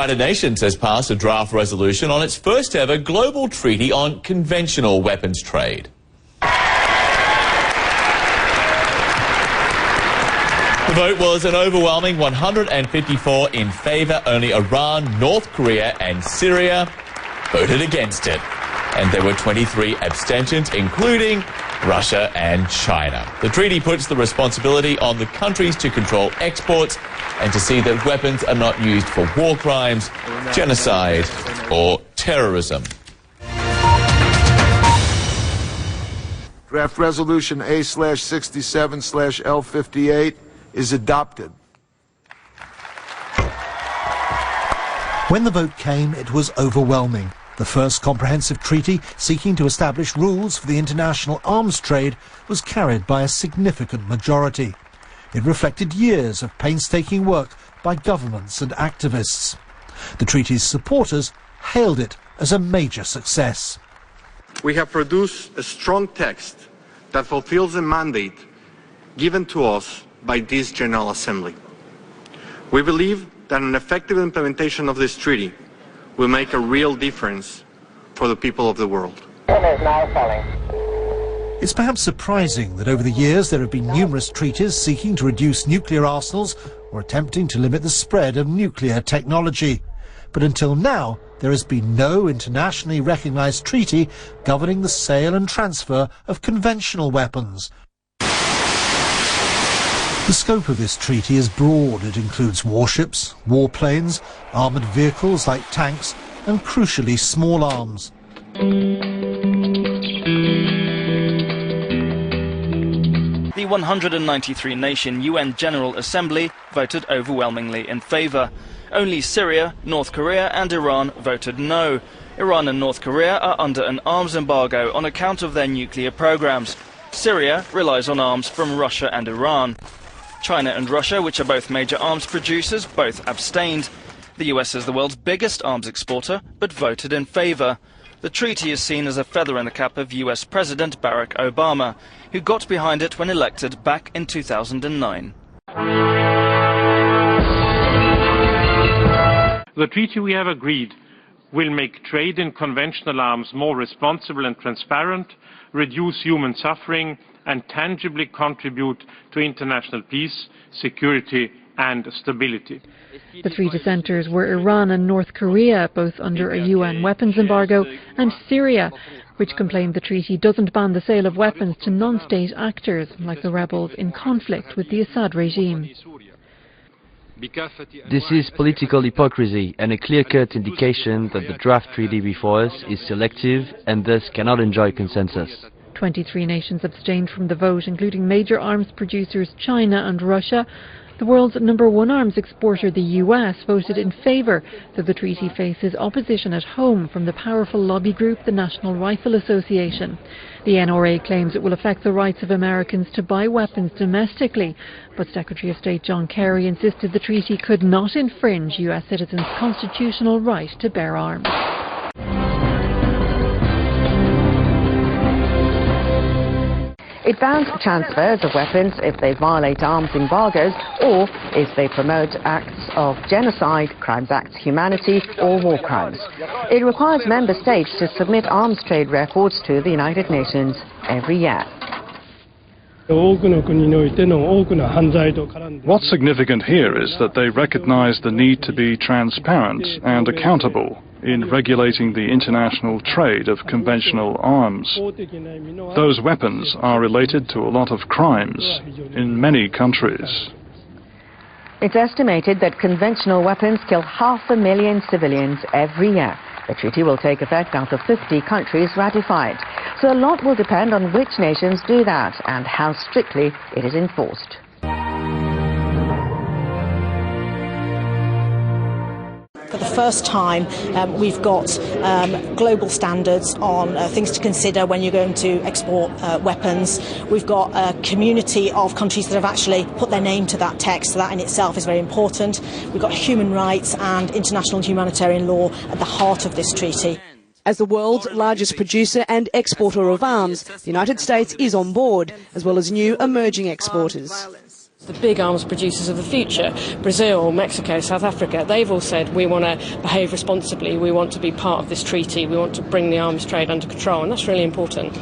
United Nations has passed a draft resolution on its first ever global treaty on conventional weapons trade. The vote was an overwhelming 154 in favour. Only Iran, North Korea and Syria voted against it. And there were 23 abstentions, including Russia and China. The treaty puts the responsibility on the countries to control exports and to see that weapons are not used for war crimes, genocide or terrorism. Draft Resolution A/67/L58 is adopted. When the vote came, it was overwhelming. The first comprehensive treaty seeking to establish rules for the international arms trade was carried by a significant majority. It reflected years of painstaking work by governments and activists. The treaty's supporters hailed it as a major success. We have produced a strong text that fulfills the mandate given to us by this General Assembly. We believe that an effective implementation of this treaty will make a real difference for the people of the world. It's perhaps surprising that over the years there have been numerous treaties seeking to reduce nuclear arsenals or attempting to limit the spread of nuclear technology. But until now, there has been no internationally recognized treaty governing the sale and transfer of conventional weapons. The scope of this treaty is broad. It includes warships, warplanes, armoured vehicles like tanks, and crucially small arms. The 193-nation UN General Assembly voted overwhelmingly in favour. Only Syria, North Korea and Iran voted no. Iran and North Korea are under an arms embargo on account of their nuclear programs. Syria relies on arms from Russia and Iran. China and Russia, which are both major arms producers, both abstained. The US is the world's biggest arms exporter, but voted in favour. The treaty is seen as a feather in the cap of US President Barack Obama, who got behind it when elected back in 2009. The treaty we have agreed will make trade in conventional arms more responsible and transparent, reduce human suffering, and tangibly contribute to international peace, security and stability. The three dissenters were Iran and North Korea, both under a UN weapons embargo, and Syria, which complained the treaty doesn't ban the sale of weapons to non-state actors, like the rebels in conflict with the Assad regime. This is political hypocrisy and a clear-cut indication that the draft treaty before us is selective and thus cannot enjoy consensus. 23 nations abstained from the vote, including major arms producers China and Russia. The world's #1 arms exporter, the US, voted in favour, though the treaty faces opposition at home from the powerful lobby group, the National Rifle Association. The NRA claims it will affect the rights of Americans to buy weapons domestically, but Secretary of State John Kerry insisted the treaty could not infringe US citizens' constitutional right to bear arms. It bans transfers of weapons if they violate arms embargoes or if they promote acts of genocide, crimes against humanity or war crimes. It requires member states to submit arms trade records to the United Nations every year. What's significant here is that they recognize the need to be transparent and accountable in regulating the international trade of conventional arms. Those weapons are related to a lot of crimes in many countries. It's estimated that conventional weapons kill 500,000 civilians every year. The treaty will take effect after 50 countries ratify it. So a lot will depend on which nations do that and how strictly it is enforced. For the first time, we've got global standards on things to consider when you're going to export weapons. We've got a community of countries that have actually put their name to that text, so that in itself is very important. We've got human rights and international humanitarian law at the heart of this treaty. As the world's largest producer and exporter of arms, the United States is on board, as well as new emerging exporters. The big arms producers of the future, Brazil, Mexico, South Africa, they've all said we want to behave responsibly, we want to be part of this treaty, we want to bring the arms trade under control, and that's really important.